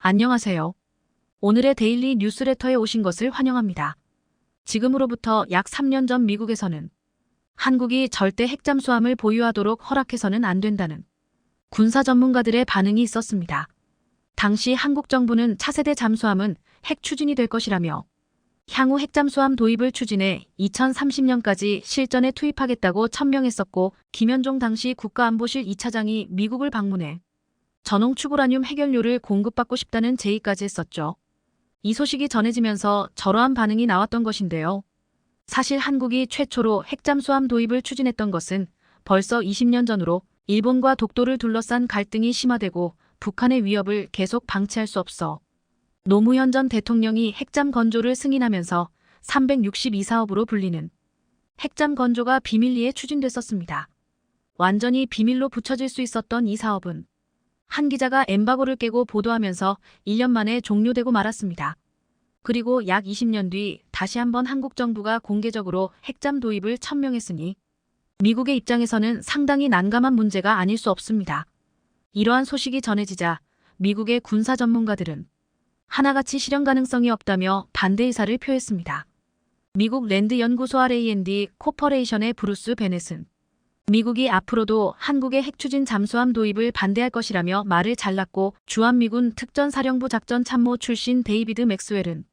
안녕하세요. 오늘의 데일리 뉴스레터에 오신 것을 환영합니다. 지금으로부터 약 3년 전 미국에서는 한국이 절대 핵잠수함을 보유하도록 허락해서는 안 된다는 군사 전문가들의 반응이 있었습니다. 당시 한국 정부는 차세대 잠수함은 핵 추진이 될 것이라며 향후 핵잠수함 도입을 추진해 2030년까지 실전에 투입하겠다고 천명했었고, 김현종 당시 국가안보실 2차장이 미국을 방문해 전홍축 우라늄 해결료를 공급받고 싶다는 제의까지 했었죠. 이 소식이 전해지면서 저러한 반응이 나왔던 것인데요. 사실 한국이 최초로 핵잠수함 도입을 추진했던 것은 벌써 20년 전으로 일본과 독도를 둘러싼 갈등이 심화되고 북한의 위협을 계속 방치할 수 없어 노무현 전 대통령이 핵잠 건조를 승인하면서 362사업으로 불리는 핵잠 건조가 비밀리에 추진됐었습니다. 완전히 비밀로 붙여질 수 있었던 이 사업은 한 기자가 엠바고를 깨고 보도하면서 1년 만에 종료되고 말았습니다. 그리고 약 20년 뒤 다시 한번 한국 정부가 공개적으로 핵잠 도입을 천명했으니 미국의 입장에서는 상당히 난감한 문제가 아닐 수 없습니다. 이러한 소식이 전해지자 미국의 군사 전문가들은 하나같이 실현 가능성이 없다며 반대 의사를 표했습니다. 미국 랜드 연구소 R&D 코퍼레이션의 브루스 베넷은 미국이 앞으로도 한국의 핵추진 잠수함 도입을 반대할 것이라며 말을 잘랐고, 주한미군 특전사령부 작전참모 출신 데이비드 맥스웰은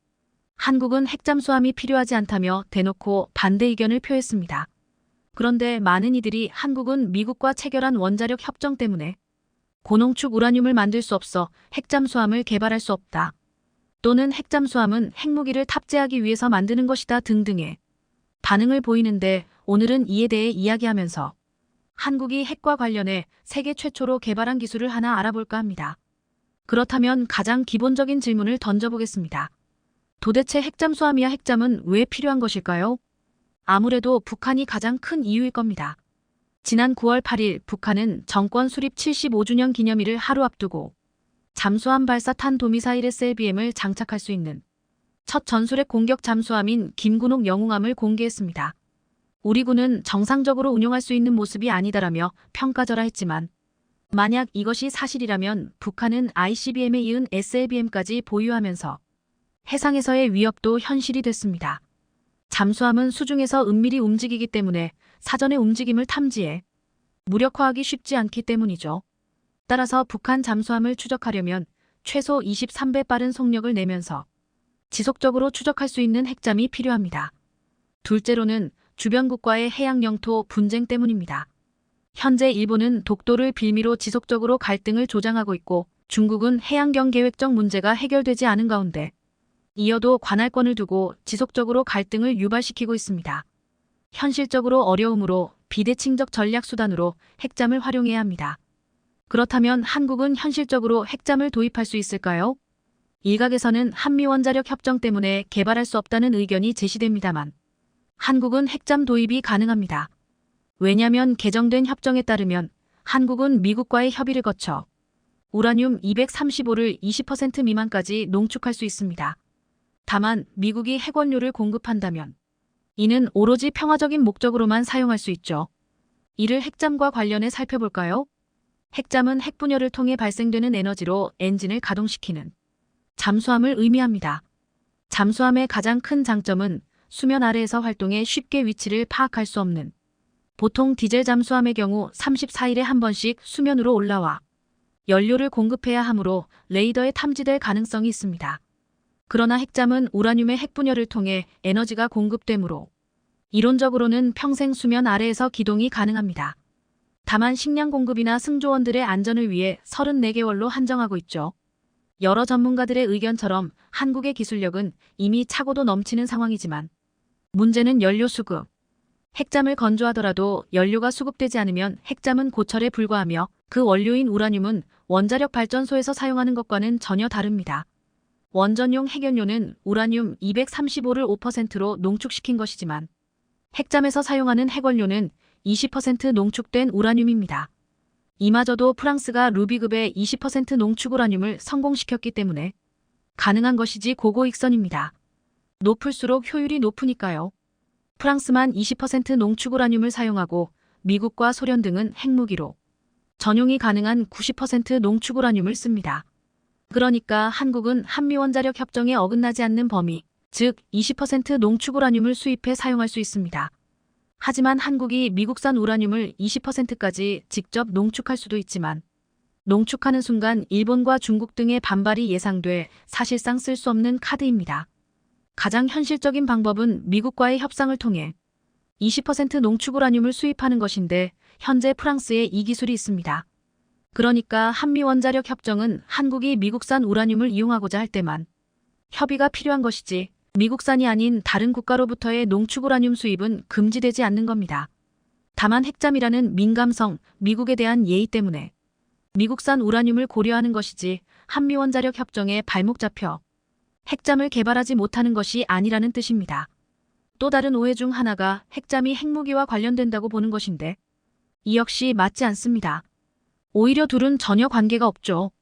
한국은 핵잠수함이 필요하지 않다며 대놓고 반대 의견을 표했습니다. 그런데 많은 이들이 한국은 미국과 체결한 원자력 협정 때문에 고농축 우라늄을 만들 수 없어 핵잠수함을 개발할 수 없다, 또는 핵잠수함은 핵무기를 탑재하기 위해서 만드는 것이다 등등의 반응을 보이는데, 오늘은 이에 대해 이야기하면서 한국이 핵과 관련해 세계 최초로 개발한 기술을 하나 알아볼까 합니다. 그렇다면 가장 기본적인 질문을 던져보겠습니다. 도대체 핵잠수함이야 핵잠은 왜 필요한 것일까요? 아무래도 북한이 가장 큰 이유일 겁니다. 지난 9월 8일 북한은 정권 수립 75주년 기념일을 하루 앞두고 잠수함 발사 탄도미사일 SLBM을 장착할 수 있는 첫 전술핵 공격 잠수함인 김군옥 영웅함을 공개했습니다. 우리 군은 정상적으로 운용할 수 있는 모습이 아니다라며 평가절하했지만, 만약 이것이 사실이라면 북한은 ICBM에 이은 SLBM까지 보유하면서 해상에서의 위협도 현실이 됐습니다. 잠수함은 수중에서 은밀히 움직이기 때문에 사전의 움직임을 탐지해 무력화하기 쉽지 않기 때문이죠. 따라서 북한 잠수함을 추적하려면 최소 23배 빠른 속력을 내면서 지속적으로 추적할 수 있는 핵잠이 필요합니다. 둘째로는 주변 국가의 해양 영토 분쟁 때문입니다. 현재 일본은 독도를 빌미로 지속적으로 갈등을 조장하고 있고, 중국은 해양경 계획적 문제가 해결되지 않은 가운데 이어도 관할권을 두고 지속적으로 갈등을 유발시키고 있습니다. 현실적으로 어려우므로 비대칭적 전략 수단으로 핵잠을 활용해야 합니다. 그렇다면 한국은 현실적으로 핵잠을 도입할 수 있을까요? 일각에서는 한미원자력 협정 때문에 개발할 수 없다는 의견이 제시됩니다만, 한국은 핵잠 도입이 가능합니다. 왜냐하면 개정된 협정에 따르면 한국은 미국과의 협의를 거쳐 우라늄 235를 20% 미만까지 농축할 수 있습니다. 다만 미국이 핵원료를 공급한다면 이는 오로지 평화적인 목적으로만 사용할 수 있죠. 이를 핵잠과 관련해 살펴볼까요? 핵잠은 핵분열을 통해 발생되는 에너지로 엔진을 가동시키는 잠수함을 의미합니다. 잠수함의 가장 큰 장점은 수면 아래에서 활동해 쉽게 위치를 파악할 수 없는, 보통 디젤 잠수함의 경우 34일에 한 번씩 수면으로 올라와 연료를 공급해야 하므로 레이더에 탐지될 가능성이 있습니다. 그러나 핵잠은 우라늄의 핵분열을 통해 에너지가 공급되므로 이론적으로는 평생 수면 아래에서 기동이 가능합니다. 다만 식량 공급이나 승조원들의 안전을 위해 34개월로 한정하고 있죠. 여러 전문가들의 의견처럼 한국의 기술력은 이미 차고도 넘치는 상황이지만, 문제는 연료 수급. 핵잠을 건조하더라도 연료가 수급되지 않으면 핵잠은 고철에 불과하며, 그 원료인 우라늄은 원자력 발전소에서 사용하는 것과는 전혀 다릅니다. 원전용 핵연료는 우라늄 235를 5%로 농축시킨 것이지만, 핵잠에서 사용하는 핵원료는 20% 농축된 우라늄입니다. 이마저도 프랑스가 루비급의 20% 농축 우라늄을 성공시켰기 때문에 가능한 것이지 고고익선입니다. 높을수록 효율이 높으니까요. 프랑스만 20% 농축 우라늄을 사용하고 미국과 소련 등은 핵무기로 전용이 가능한 90% 농축 우라늄을 씁니다. 그러니까 한국은 한미원자력 협정에 어긋나지 않는 범위, 즉 20% 농축 우라늄을 수입해 사용할 수 있습니다. 하지만 한국이 미국산 우라늄을 20%까지 직접 농축할 수도 있지만 농축하는 순간 일본과 중국 등의 반발이 예상돼 사실상 쓸 수 없는 카드입니다. 가장 현실적인 방법은 미국과의 협상을 통해 20% 농축 우라늄을 수입하는 것인데 현재 프랑스에 이 기술이 있습니다. 그러니까 한미원자력 협정은 한국이 미국산 우라늄을 이용하고자 할 때만 협의가 필요한 것이지 미국산이 아닌 다른 국가로부터의 농축 우라늄 수입은 금지되지 않는 겁니다. 다만 핵잠이라는 민감성, 미국에 대한 예의 때문에 미국산 우라늄을 고려하는 것이지 한미원자력 협정에 발목 잡혀 핵잠을 개발하지 못하는 것이 아니라는 뜻입니다. 또 다른 오해 중 하나가 핵잠이 핵무기와 관련된다고 보는 것인데 이 역시 맞지 않습니다. 오히려 둘은 전혀 관계가 없죠.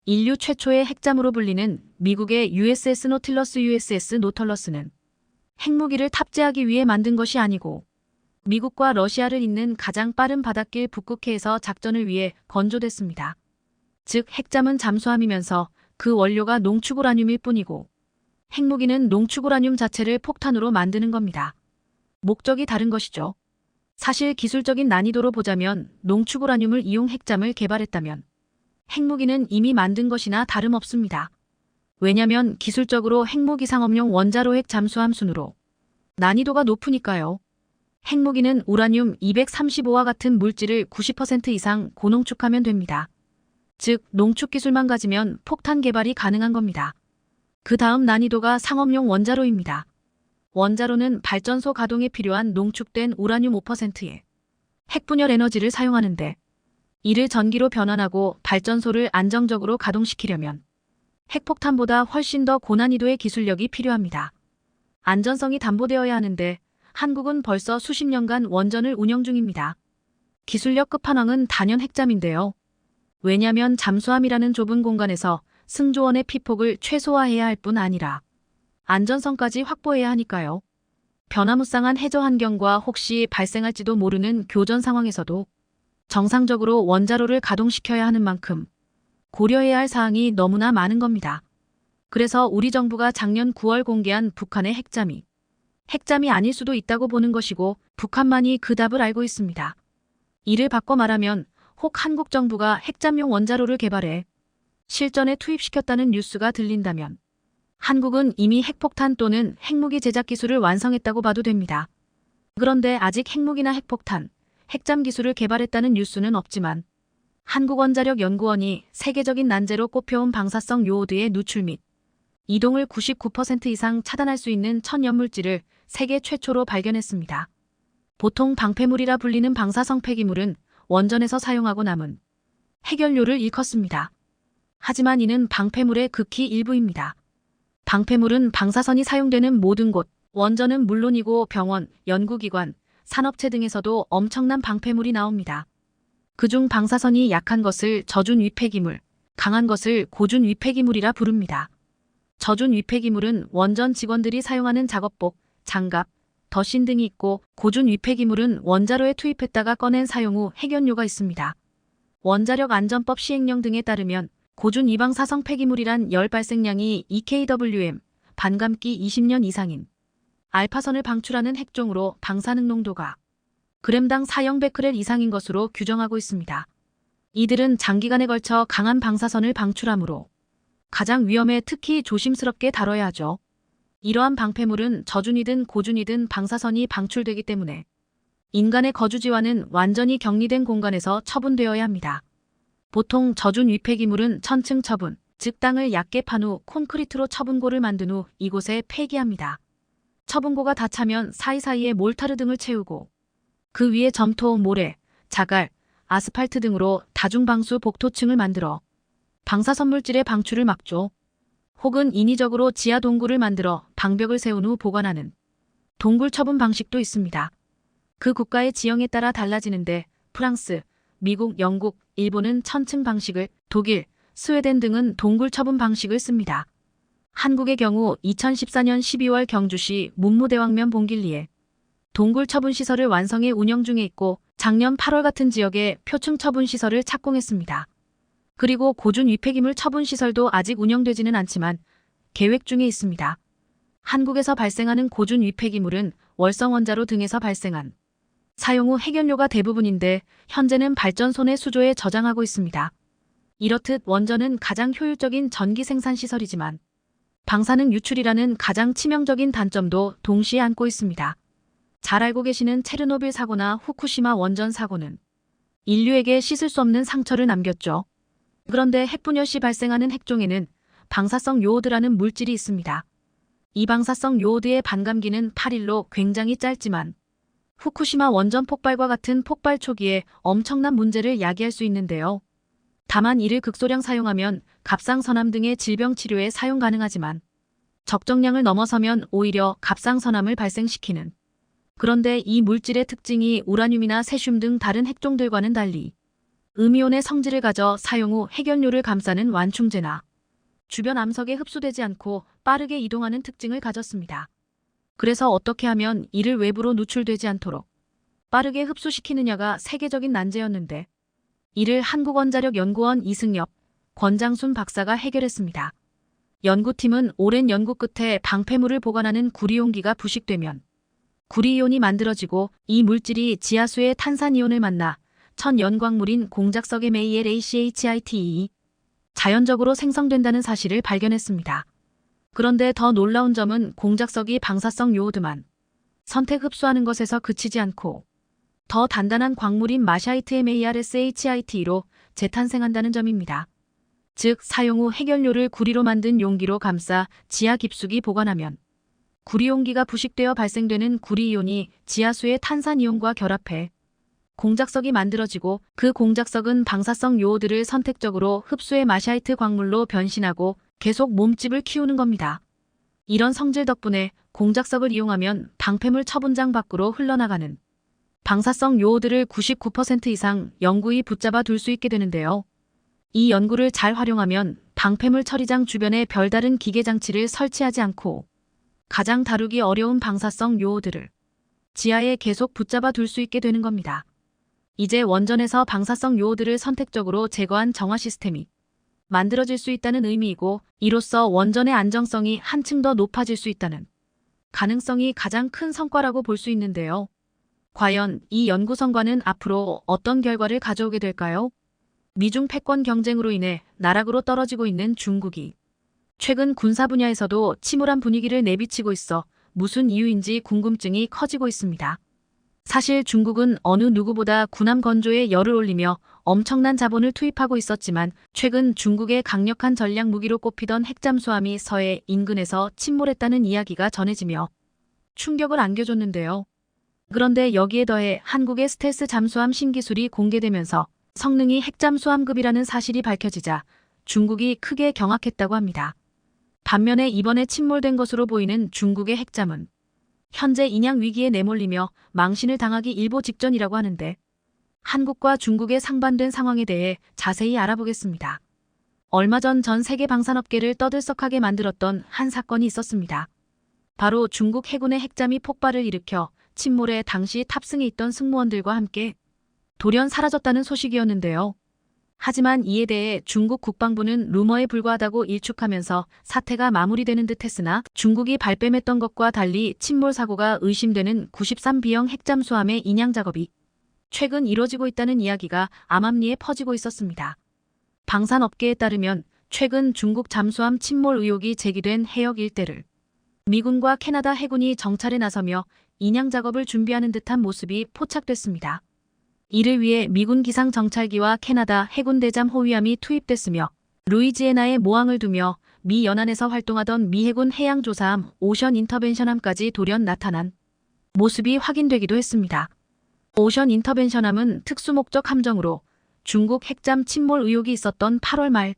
인류 최초의 핵잠으로 불리는 미국의 USS 노틸러스 USS 노털러스는 핵무기를 탑재하기 위해 만든 것이 아니고 미국과 러시아를 잇는 가장 빠른 바닷길 북극해에서 작전을 위해 건조됐습니다. 즉 핵잠은 잠수함이면서 그 원료가 농축 우라늄일 뿐이고 핵무기는 농축 우라늄 자체를 폭탄으로 만드는 겁니다. 목적이 다른 것이죠. 사실 기술적인 난이도로 보자면 농축 우라늄을 이용 핵잠을 개발했다면 핵무기는 이미 만든 것이나 다름없습니다. 왜냐면 기술적으로 핵무기 상업용 원자로 핵 잠수함 순으로 난이도가 높으니까요. 핵무기는 우라늄 235와 같은 물질을 90% 이상 고농축하면 됩니다. 즉 농축 기술만 가지면 폭탄 개발이 가능한 겁니다. 그 다음 난이도가 상업용 원자로입니다. 원자로는 발전소 가동에 필요한 농축된 우라늄 5%의 핵분열 에너지를 사용하는데 이를 전기로 변환하고 발전소를 안정적으로 가동시키려면 핵폭탄보다 훨씬 더 고난이도의 기술력이 필요합니다. 안전성이 담보되어야 하는데 한국은 벌써 수십 년간 원전을 운영 중입니다. 기술력 끝판왕은 단연 핵잠인데요. 왜냐면 잠수함이라는 좁은 공간에서 승조원의 피폭을 최소화해야 할 뿐 아니라 안전성까지 확보해야 하니까요. 변화무쌍한 해저 환경과 혹시 발생할지도 모르는 교전 상황에서도 정상적으로 원자로를 가동시켜야 하는 만큼 고려해야 할 사항이 너무나 많은 겁니다. 그래서 우리 정부가 작년 9월 공개한 북한의 핵잠이 아닐 수도 있다고 보는 것이고 북한만이 그 답을 알고 있습니다. 이를 바꿔 말하면 혹 한국 정부가 핵잠용 원자로를 개발해 실전에 투입시켰다는 뉴스가 들린다면 한국은 이미 핵폭탄 또는 핵무기 제작 기술을 완성했다고 봐도 됩니다. 그런데 아직 핵무기나 핵폭탄, 핵잠 기술을 개발했다는 뉴스는 없지만 한국원자력연구원이 세계적인 난제로 꼽혀온 방사성 요오드의 누출 및 이동을 99% 이상 차단할 수 있는 천연물질을 세계 최초로 발견했습니다. 보통 방패물이라 불리는 방사성 폐기물은 원전에서 사용하고 남은 핵연료를 일컫습니다. 하지만 이는 방패물의 극히 일부입니다. 방패물은 방사선이 사용되는 모든 곳, 원전은 물론이고 병원, 연구기관, 산업체 등에서도 엄청난 방패물이 나옵니다. 그중 방사선이 약한 것을 저준 위폐기물, 강한 것을 고준 위폐기물이라 부릅니다. 저준 위폐기물은 원전 직원들이 사용하는 작업복, 장갑, 더신 등이 있고 고준 위폐기물은 원자로에 투입했다가 꺼낸 사용 후 핵연료가 있습니다. 원자력 안전법 시행령 등에 따르면 고준 이방사성 폐기물이란 열 발생량이 EKWM, 반감기 20년 이상인 알파선을 방출하는 핵종으로 방사능 농도가 그램당 400베크렐 이상인 것으로 규정하고 있습니다. 이들은 장기간에 걸쳐 강한 방사선을 방출하므로 가장 위험해 특히 조심스럽게 다뤄야 하죠. 이러한 방패물은 저준이든 고준이든 방사선이 방출되기 때문에 인간의 거주지와는 완전히 격리된 공간에서 처분되어야 합니다. 보통 저준 위폐기물은 천층 처분, 즉 땅을 얕게 판 후 콘크리트로 처분고를 만든 후 이곳에 폐기합니다. 처분고가 다 차면 사이사이에 몰타르 등을 채우고 그 위에 점토, 모래, 자갈, 아스팔트 등으로 다중방수 복토층을 만들어 방사선 물질의 방출을 막죠. 혹은 인위적으로 지하 동굴을 만들어 방벽을 세운 후 보관하는 동굴 처분 방식도 있습니다. 그 국가의 지형에 따라 달라지는데 프랑스, 미국, 영국, 일본은 천층 방식을, 독일, 스웨덴 등은 동굴 처분 방식을 씁니다. 한국의 경우 2014년 12월 경주시 문무대왕면 봉길리에 동굴 처분 시설을 완성해 운영 중에 있고 작년 8월 같은 지역에 표층 처분 시설을 착공했습니다. 그리고 고준 위폐기물 처분 시설도 아직 운영되지는 않지만 계획 중에 있습니다. 한국에서 발생하는 고준 위폐기물은 월성 원자로 등에서 발생한 사용 후 핵연료가 대부분인데 현재는 발전소 내 수조에 저장하고 있습니다. 이렇듯 원전은 가장 효율적인 전기 생산 시설이지만 방사능 유출이라는 가장 치명적인 단점도 동시에 안고 있습니다. 잘 알고 계시는 체르노빌 사고나 후쿠시마 원전 사고는 인류에게 씻을 수 없는 상처를 남겼죠. 그런데 핵분열 시 발생하는 핵종에는 방사성 요오드라는 물질이 있습니다. 이 방사성 요오드의 반감기는 8일로 굉장히 짧지만 후쿠시마 원전 폭발과 같은 폭발 초기에 엄청난 문제를 야기할 수 있는데요. 다만 이를 극소량 사용하면 갑상선암 등의 질병 치료에 사용 가능하지만 적정량을 넘어서면 오히려 갑상선암을 발생시키는. 그런데 이 물질의 특징이 우라늄이나 세슘 등 다른 핵종들과는 달리 음이온의 성질을 가져 사용 후 핵연료를 감싸는 완충제나 주변 암석에 흡수되지 않고 빠르게 이동하는 특징을 가졌습니다. 그래서 어떻게 하면 이를 외부로 누출되지 않도록 빠르게 흡수시키느냐가 세계적인 난제였는데 이를 한국원자력연구원 이승엽, 권장순 박사가 해결했습니다. 연구팀은 오랜 연구 끝에 방패물을 보관하는 구리용기가 부식되면 구리이온이 만들어지고 이 물질이 지하수의 탄산이온을 만나 천연광물인 공작석의 MALACHITE 자연적으로 생성된다는 사실을 발견했습니다. 그런데 더 놀라운 점은 공작석이 방사성 요오드만 선택 흡수하는 것에서 그치지 않고 더 단단한 광물인 마샤이트 MARSHIT로 재탄생한다는 점입니다. 즉 사용 후 핵연료를 구리로 만든 용기로 감싸 지하 깊숙이 보관하면 구리용기가 부식되어 발생되는 구리이온이 지하수의 탄산이온과 결합해 공작석이 만들어지고 그 공작석은 방사성 요오드를 선택적으로 흡수해 마샤이트 광물로 변신하고 계속 몸집을 키우는 겁니다. 이런 성질 덕분에 공작석을 이용하면 방패물 처분장 밖으로 흘러나가는 방사성 요오드를 99% 이상 영구히 붙잡아 둘 수 있게 되는데요. 이 연구를 잘 활용하면 방패물 처리장 주변에 별다른 기계장치를 설치하지 않고 가장 다루기 어려운 방사성 요오드를 지하에 계속 붙잡아 둘 수 있게 되는 겁니다. 이제 원전에서 방사성 요오드를 선택적으로 제거한 정화 시스템이 만들어질 수 있다는 의미이고 이로써 원전의 안정성이 한층 더 높아질 수 있다는 가능성이 가장 큰 성과라고 볼 수 있는데요. 과연 이 연구 성과는 앞으로 어떤 결과를 가져오게 될까요? 미중 패권 경쟁으로 인해 나락으로 떨어지고 있는 중국이 최근 군사 분야에서도 침울한 분위기를 내비치고 있어 무슨 이유인지 궁금증이 커지고 있습니다. 사실 중국은 어느 누구보다 군함 건조에 열을 올리며 엄청난 자본을 투입하고 있었지만 최근 중국의 강력한 전략 무기로 꼽히던 핵잠수함이 서해 인근에서 침몰했다는 이야기가 전해지며 충격을 안겨줬는데요. 그런데 여기에 더해 한국의 스텔스 잠수함 신기술이 공개되면서 성능이 핵잠수함급이라는 사실이 밝혀지자 중국이 크게 경악했다고 합니다. 반면에 이번에 침몰된 것으로 보이는 중국의 핵잠은 현재 인양 위기에 내몰리며 망신을 당하기 일보 직전이라고 하는데 한국과 중국의 상반된 상황에 대해 자세히 알아보겠습니다. 얼마 전 세계 방산업계를 떠들썩하게 만들었던 한 사건이 있었습니다. 바로 중국 해군의 핵잠이 폭발을 일으켜 침몰해 당시 탑승해 있던 승무원들과 함께 돌연 사라졌다는 소식이었는데요. 하지만 이에 대해 중국 국방부는 루머에 불과하다고 일축하면서 사태가 마무리되는 듯 했으나 중국이 발뺌했던 것과 달리 침몰 사고가 의심되는 93B형 핵잠수함의 인양 작업이 최근 이뤄지고 있다는 이야기가 암암리에 퍼지고 있었습니다. 방산업계에 따르면 최근 중국 잠수함 침몰 의혹이 제기된 해역 일대를 미군과 캐나다 해군이 정찰에 나서며 인양 작업을 준비하는 듯한 모습이 포착됐습니다. 이를 위해 미군 기상 정찰기와 캐나다 해군 대잠 호위함이 투입됐으며 루이지애나에 모항을 두며 미 연안에서 활동하던 미 해군 해양조사함 오션 인터벤션함까지 돌연 나타난 모습이 확인되기도 했습니다. 오션 인터벤션함은 특수목적 함정으로 중국 핵잠 침몰 의혹이 있었던 8월 말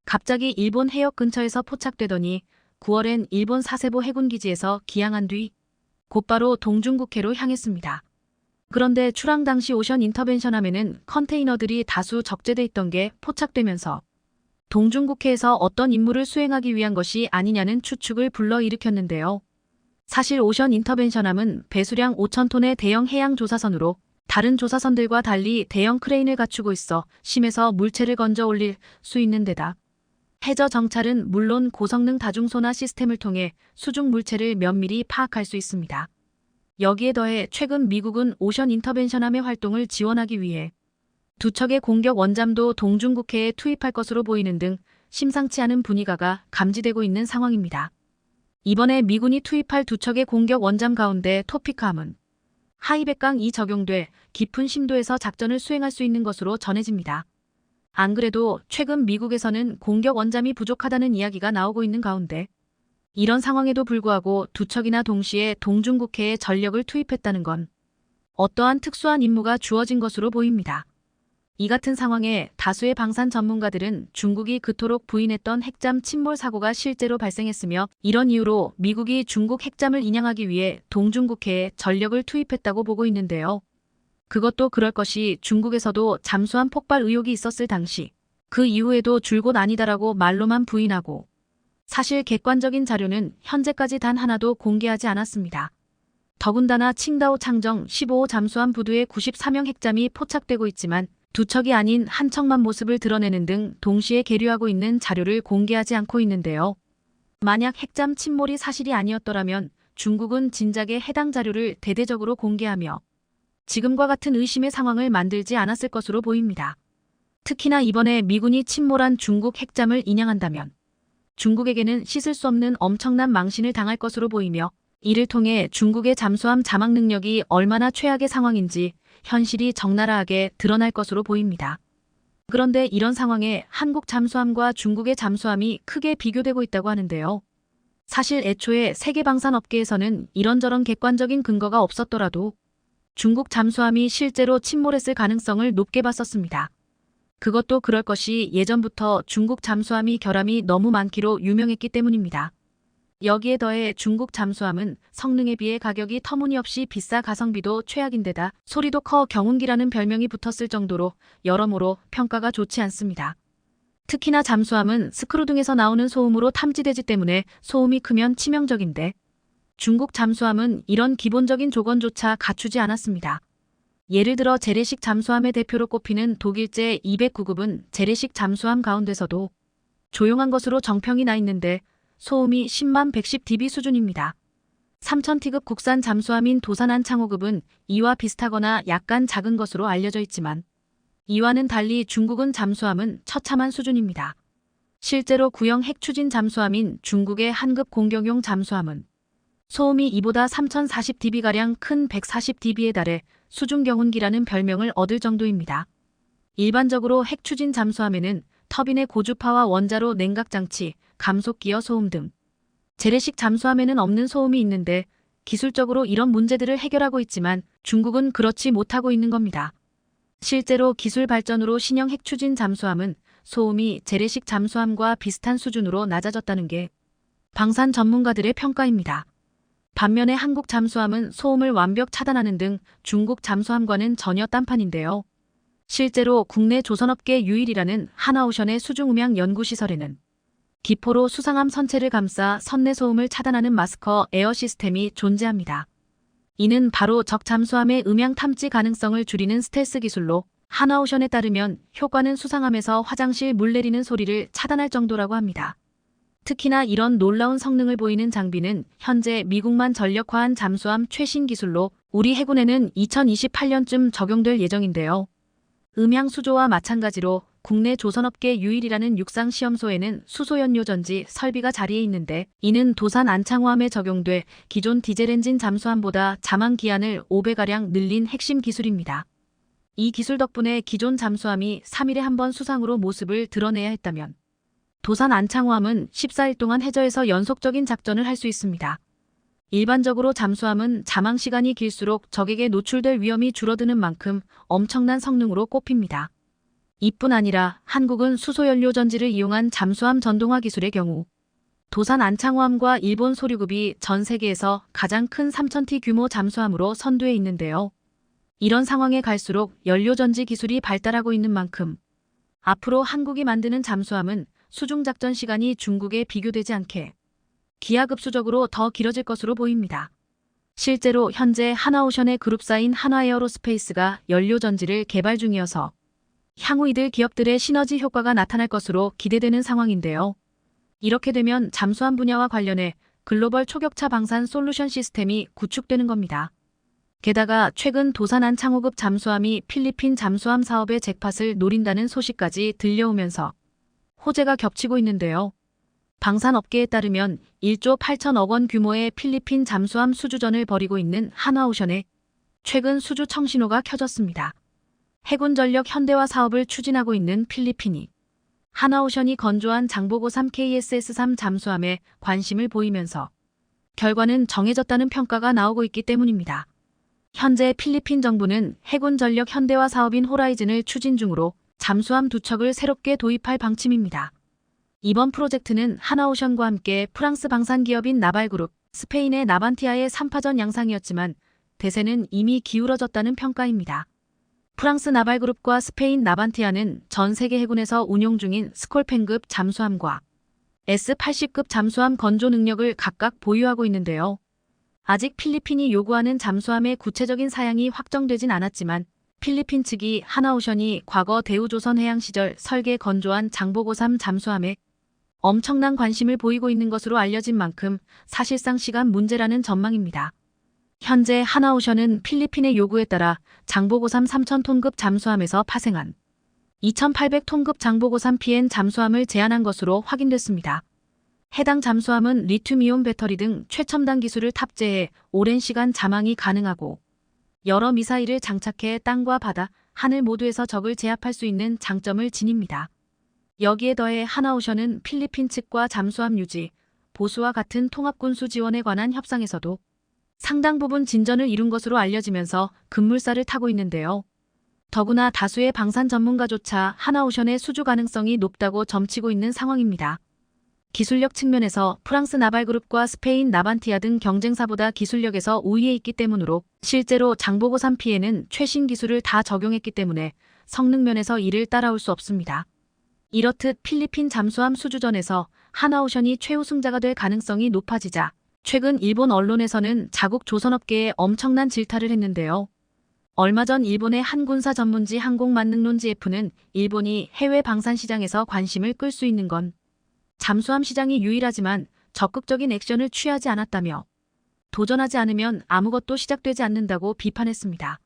갑자기 일본 해역 근처에서 포착되더니 9월엔 일본 사세보 해군기지에서 기항한 뒤 곧바로 동중국해로 향했습니다. 그런데 출항 당시 오션 인터벤션함에는 컨테이너들이 다수 적재돼 있던 게 포착되면서 동중국해에서 어떤 임무를 수행하기 위한 것이 아니냐는 추측을 불러일으켰는데요. 사실 오션 인터벤션함은 배수량 5,000톤의 대형 해양조사선으로 다른 조사선들과 달리 대형 크레인을 갖추고 있어 심에서 물체를 건져 올릴 수 있는 데다 해저 정찰은 물론 고성능 다중소나 시스템을 통해 수중 물체를 면밀히 파악할 수 있습니다. 여기에 더해 최근 미국은 오션 인터벤션함의 활동을 지원하기 위해 두 척의 공격 원잠도 동중국해에 투입할 것으로 보이는 등 심상치 않은 분위기가 감지되고 있는 상황입니다. 이번에 미군이 투입할 두 척의 공격 원잠 가운데 토피크함은 하이백강이 적용돼 깊은 심도에서 작전을 수행할 수 있는 것으로 전해집니다. 안 그래도 최근 미국에서는 공격 원잠이 부족하다는 이야기가 나오고 있는 가운데 이런 상황에도 불구하고 두 척이나 동시에 동중국해에 전력을 투입했다는 건 어떠한 특수한 임무가 주어진 것으로 보입니다. 이 같은 상황에 다수의 방산 전문가들은 중국이 그토록 부인했던 핵잠 침몰 사고가 실제로 발생했으며 이런 이유로 미국이 중국 핵잠을 인양하기 위해 동중국해에 전력을 투입했다고 보고 있는데요. 그것도 그럴 것이 중국에서도 잠수함 폭발 의혹이 있었을 당시 그 이후에도 줄곧 아니다라고 말로만 부인하고 사실 객관적인 자료는 현재까지 단 하나도 공개하지 않았습니다. 더군다나 칭다오 창정 15호 잠수함 부두에 94명 핵잠이 포착되고 있지만 두 척이 아닌 한 척만 모습을 드러내는 등 동시에 계류하고 있는 자료를 공개하지 않고 있는데요. 만약 핵잠 침몰이 사실이 아니었더라면 중국은 진작에 해당 자료를 대대적으로 공개하며 지금과 같은 의심의 상황을 만들지 않았을 것으로 보입니다. 특히나 이번에 미군이 침몰한 중국 핵잠을 인양한다면 중국에게는 씻을 수 없는 엄청난 망신을 당할 것으로 보이며 이를 통해 중국의 잠수함 자막 능력이 얼마나 최악의 상황인지 현실이 적나라하게 드러날 것으로 보입니다. 그런데 이런 상황에 한국 잠수함과 중국의 잠수함이 크게 비교되고 있다고 하는데요. 사실 애초에 세계 방산 업계에서는 이런저런 객관적인 근거가 없었더라도 중국 잠수함이 실제로 침몰했을 가능성을 높게 봤었습니다. 그것도 그럴 것이 예전부터 중국 잠수함이 결함이 너무 많기로 유명했기 때문입니다. 여기에 더해 중국 잠수함은 성능에 비해 가격이 터무니없이 비싸 가성비도 최악인데다 소리도 커 경운기라는 별명이 붙었을 정도로 여러모로 평가가 좋지 않습니다. 특히나 잠수함은 스크루 등에서 나오는 소음으로 탐지되기 때문에 소음이 크면 치명적인데 중국 잠수함은 이런 기본적인 조건조차 갖추지 않았습니다. 예를 들어 재래식 잠수함의 대표로 꼽히는 독일제 209급은 재래식 잠수함 가운데서도 조용한 것으로 정평이 나 있는데 소음이 10만 110dB 수준입니다. 3000T급 국산 잠수함인 도산 안창호급은 이와 비슷하거나 약간 작은 것으로 알려져 있지만 이와는 달리 중국은 잠수함은 처참한 수준입니다. 실제로 구형 핵추진 잠수함인 중국의 한급 공격용 잠수함은 소음이 이보다 3040dB가량 큰 140dB에 달해 수중경운기라는 별명을 얻을 정도입니다. 일반적으로 핵추진 잠수함에는 터빈의 고주파와 원자로 냉각장치, 감속기어 소음 등 재래식 잠수함에는 없는 소음이 있는데 기술적으로 이런 문제들을 해결하고 있지만 중국은 그렇지 못하고 있는 겁니다. 실제로 기술 발전으로 신형 핵추진 잠수함은 소음이 재래식 잠수함과 비슷한 수준으로 낮아졌다는 게 방산 전문가들의 평가입니다. 반면에 한국 잠수함은 소음을 완벽 차단하는 등 중국 잠수함과는 전혀 딴판인데요. 실제로 국내 조선업계 유일이라는 하나오션의 수중음향 연구시설에는 기포로 수상함 선체를 감싸 선내 소음을 차단하는 마스커 에어 시스템이 존재합니다. 이는 바로 적 잠수함의 음향 탐지 가능성을 줄이는 스텔스 기술로 하나오션에 따르면 효과는 수상함에서 화장실 물 내리는 소리를 차단할 정도라고 합니다. 특히나 이런 놀라운 성능을 보이는 장비는 현재 미국만 전력화한 잠수함 최신 기술로 우리 해군에는 2028년쯤 적용될 예정인데요. 음향 수조와 마찬가지로 국내 조선업계 유일이라는 육상시험소에는 수소연료전지 설비가 자리해 있는데 이는 도산 안창호함에 적용돼 기존 디젤 엔진 잠수함보다 잠항 기한을 5배가량 늘린 핵심 기술입니다. 이 기술 덕분에 기존 잠수함이 3일에 한 번 수상으로 모습을 드러내야 했다면 도산 안창호함은 14일 동안 해저에서 연속적인 작전을 할 수 있습니다. 일반적으로 잠수함은 잠항 시간이 길수록 적에게 노출될 위험이 줄어드는 만큼 엄청난 성능으로 꼽힙니다. 이뿐 아니라 한국은 수소연료 전지를 이용한 잠수함 전동화 기술의 경우 도산 안창호함과 일본 소류급이 전 세계에서 가장 큰 3000T 규모 잠수함으로 선두에 있는데요. 이런 상황에 갈수록 연료전지 기술이 발달하고 있는 만큼 앞으로 한국이 만드는 잠수함은 수중작전 시간이 중국에 비교되지 않게 기하급수적으로 더 길어질 것으로 보입니다. 실제로 현재 하나오션의 그룹사인 한화에어로스페이스가 연료 전지를 개발 중이어서 향후 이들 기업들의 시너지 효과가 나타날 것으로 기대되는 상황인데요. 이렇게 되면 잠수함 분야와 관련해 글로벌 초격차 방산 솔루션 시스템이 구축되는 겁니다. 게다가 최근 도산 안창호급 잠수함이 필리핀 잠수함 사업의 잭팟을 노린다는 소식까지 들려오면서 호재가 겹치고 있는데요. 방산업계에 따르면 1조 8천억 원 규모의 필리핀 잠수함 수주전을 벌이고 있는 한화오션에 최근 수주 청신호가 켜졌습니다. 해군전력 현대화 사업을 추진하고 있는 필리핀이 한화오션이 건조한 장보고 3 KSS-3 잠수함에 관심을 보이면서 결과는 정해졌다는 평가가 나오고 있기 때문입니다. 현재 필리핀 정부는 해군전력 현대화 사업인 호라이즌을 추진 중으로 잠수함 2척을 새롭게 도입할 방침입니다. 이번 프로젝트는 한화오션과 함께 프랑스 방산기업인 나발그룹, 스페인의 나반티아의 3파전 양상이었지만 대세는 이미 기울어졌다는 평가입니다. 프랑스 나발그룹과 스페인 나반티아는 전 세계 해군에서 운용 중인 스콜펜급 잠수함과 S-80급 잠수함 건조 능력을 각각 보유하고 있는데요. 아직 필리핀이 요구하는 잠수함의 구체적인 사양이 확정되진 않았지만 필리핀 측이 한화오션이 과거 대우조선해양 시절 설계 건조한 장보고3 잠수함에 엄청난 관심을 보이고 있는 것으로 알려진 만큼 사실상 시간 문제라는 전망입니다. 현재 한화오션은 필리핀의 요구에 따라 장보고3 3000톤급 잠수함에서 파생한 2800톤급 장보고3 PN 잠수함을 제안한 것으로 확인됐습니다. 해당 잠수함은 리튬이온 배터리 등 최첨단 기술을 탑재해 오랜 시간 잠항이 가능하고 여러 미사일을 장착해 땅과 바다, 하늘 모두에서 적을 제압할 수 있는 장점을 지닙니다. 여기에 더해 한화오션은 필리핀 측과 잠수함 유지, 보수와 같은 통합군수 지원에 관한 협상에서도 상당 부분 진전을 이룬 것으로 알려지면서 급물살을 타고 있는데요. 더구나 다수의 방산 전문가조차 한화오션의 수주 가능성이 높다고 점치고 있는 상황입니다. 기술력 측면에서 프랑스 나발그룹과 스페인 나반티아 등 경쟁사보다 기술력에서 우위에 있기 때문으로 실제로 장보고 3P에는 최신 기술을 다 적용했기 때문에 성능 면에서 이를 따라올 수 없습니다. 이렇듯 필리핀 잠수함 수주전에서 한화오션이 최우승자가 될 가능성이 높아지자 최근 일본 언론에서는 자국 조선업계에 엄청난 질타를 했는데요. 얼마 전 일본의 한 군사 전문지 항공만능론 GF는 일본이 해외 방산 시장에서 관심을 끌 수 있는 건 잠수함 시장이 유일하지만 적극적인 액션을 취하지 않았다며 도전하지 않으면 아무것도 시작되지 않는다고 비판했습니다.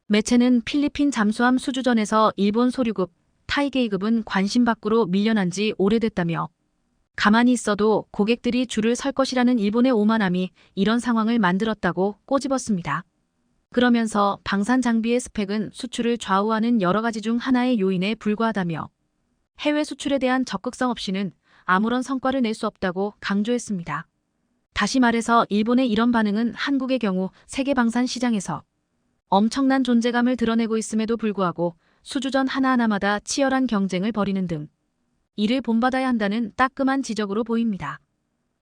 매체는 필리핀 잠수함 수주전에서 일본 소류급, 타이게이급은 관심 밖으로 밀려난 지 오래됐다며 가만히 있어도 고객들이 줄을 설 것이라는 일본의 오만함이 이런 상황을 만들었다고 꼬집었습니다. 그러면서 방산 장비의 스펙은 수출을 좌우하는 여러 가지 중 하나의 요인에 불과하다며 해외 수출에 대한 적극성 없이는 아무런 성과를 낼 수 없다고 강조했습니다. 다시 말해서 일본의 이런 반응은 한국의 경우 세계 방산 시장에서 엄청난 존재감을 드러내고 있음에도 불구하고 수주전 하나하나마다 치열한 경쟁을 벌이는 등 이를 본받아야 한다는 따끔한 지적으로 보입니다.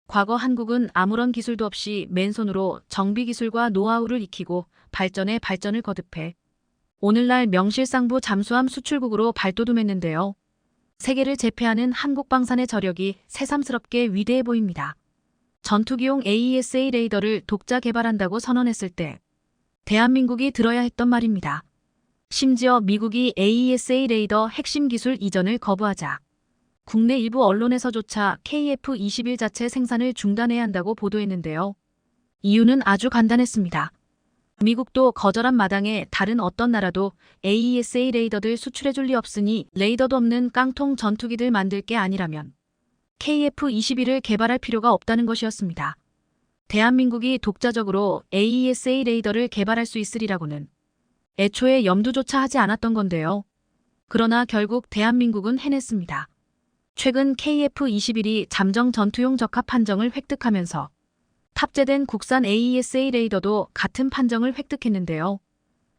과거 한국은 아무런 기술도 없이 맨손으로 정비기술과 노하우를 익히고 발전에 발전을 거듭해 오늘날 명실상부 잠수함 수출국으로 발돋움했는데요. 세계를 제패하는 한국 방산의 저력이 새삼스럽게 위대해 보입니다. 전투기용 AESA 레이더를 독자 개발한다고 선언했을 때 대한민국이 들어야 했던 말입니다. 심지어 미국이 AESA 레이더 핵심 기술 이전을 거부하자 국내 일부 언론에서조차 KF-21 자체 생산을 중단해야 한다고 보도했는데요. 이유는 아주 간단했습니다. 미국도 거절한 마당에 다른 어떤 나라도 AESA 레이더들 수출해줄 리 없으니 레이더도 없는 깡통 전투기들 만들 게 아니라면 KF-21을 개발할 필요가 없다는 것이었습니다. 대한민국이 독자적으로 AESA 레이더를 개발할 수 있으리라고는 애초에 염두조차 하지 않았던 건데요. 그러나 결국 대한민국은 해냈습니다. 최근 KF-21이 잠정 전투용 적합 판정을 획득하면서 탑재된 국산 AESA 레이더도 같은 판정을 획득했는데요.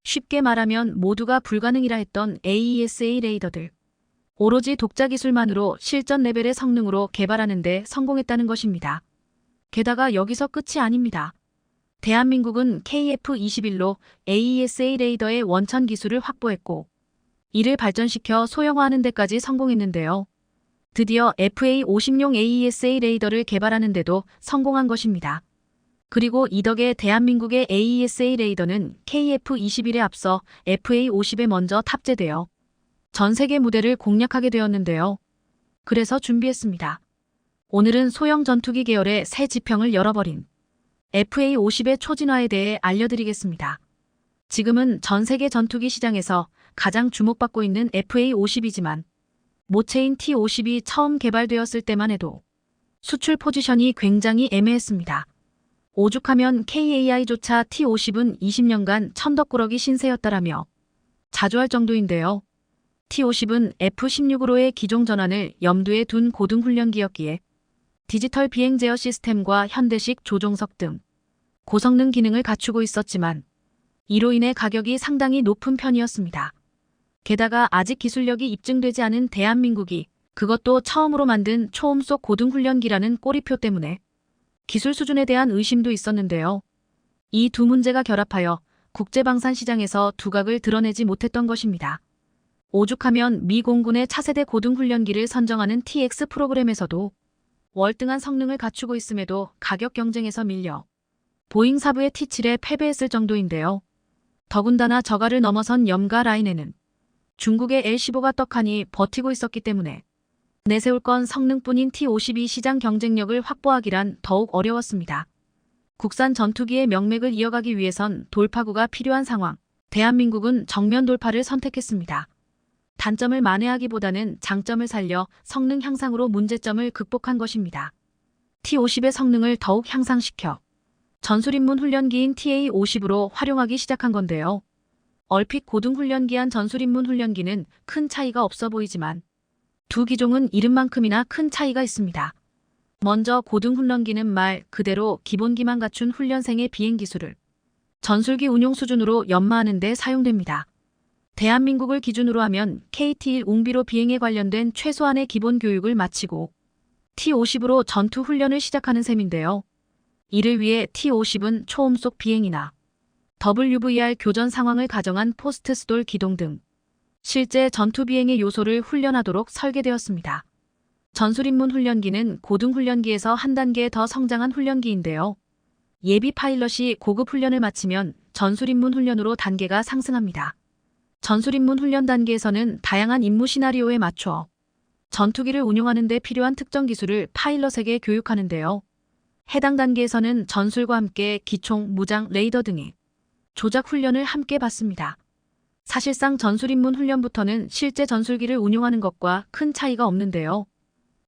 쉽게 말하면 모두가 불가능이라 했던 AESA 레이더들. 오로지 독자 기술만으로 실전 레벨의 성능으로 개발하는 데 성공했다는 것입니다. 게다가 여기서 끝이 아닙니다. 대한민국은 KF-21로 AESA 레이더의 원천 기술을 확보했고 이를 발전시켜 소형화하는 데까지 성공했는데요. 드디어 FA-50용 AESA 레이더를 개발하는 데도 성공한 것입니다. 그리고 이 덕에 대한민국의 AESA 레이더는 KF-21에 앞서 FA-50에 먼저 탑재되어 전 세계 무대를 공략하게 되었는데요. 그래서 준비했습니다. 오늘은 소형 전투기 계열의 새 지평을 열어버린 FA-50의 초진화에 대해 알려드리겠습니다. 지금은 전 세계 전투기 시장에서 가장 주목받고 있는 FA-50이지만 모체인 T-50이 처음 개발되었을 때만 해도 수출 포지션이 굉장히 애매했습니다. 오죽하면 KAI조차 T-50은 20년간 천덕꾸러기 신세였다라며 자주할 정도인데요. T-50은 F-16으로의 기종 전환을 염두에 둔 고등훈련기였기에 디지털 비행 제어 시스템과 현대식 조종석 등 고성능 기능을 갖추고 있었지만 이로 인해 가격이 상당히 높은 편이었습니다. 게다가 아직 기술력이 입증되지 않은 대한민국이 그것도 처음으로 만든 초음속 고등훈련기라는 꼬리표 때문에 기술 수준에 대한 의심도 있었는데요. 이 두 문제가 결합하여 국제방산 시장에서 두각을 드러내지 못했던 것입니다. 오죽하면 미 공군의 차세대 고등훈련기를 선정하는 TX 프로그램에서도 월등한 성능을 갖추고 있음에도 가격 경쟁에서 밀려 보잉 사부의 T7에 패배했을 정도인데요. 더군다나 저가를 넘어선 염가 라인에는 중국의 L15가 떡하니 버티고 있었기 때문에 내세울 건 성능뿐인 T-52 시장 경쟁력을 확보하기란 더욱 어려웠습니다. 국산 전투기의 명맥을 이어가기 위해선 돌파구가 필요한 상황. 대한민국은 정면 돌파를 선택했습니다. 단점을 만회하기보다는 장점을 살려 성능 향상으로 문제점을 극복한 것입니다. T-50의 성능을 더욱 향상시켜 전술입문 훈련기인 TA-50으로 활용하기 시작한 건데요. 얼핏 고등훈련기한 전술입문 훈련기는 큰 차이가 없어 보이지만 두 기종은 이름만큼이나 큰 차이가 있습니다. 먼저 고등훈련기는 말 그대로 기본기만 갖춘 훈련생의 비행기술을 전술기 운용 수준으로 연마하는 데 사용됩니다. 대한민국을 기준으로 하면 KT-1 웅비로 비행에 관련된 최소한의 기본 교육을 마치고 T-50으로 전투 훈련을 시작하는 셈인데요. 이를 위해 T-50은 초음속 비행이나 WVR 교전 상황을 가정한 포스트 스돌 기동 등 실제 전투 비행의 요소를 훈련하도록 설계되었습니다. 전술입문 훈련기는 고등훈련기에서 한 단계 더 성장한 훈련기인데요. 예비 파일럿이 고급 훈련을 마치면 전술입문 훈련으로 단계가 상승합니다. 전술입문 훈련 단계에서는 다양한 임무 시나리오에 맞춰 전투기를 운용하는 데 필요한 특정 기술을 파일럿에게 교육하는데요. 해당 단계에서는 전술과 함께 기총, 무장, 레이더 등의 조작 훈련을 함께 받습니다. 사실상 전술입문 훈련부터는 실제 전술기를 운용하는 것과 큰 차이가 없는데요.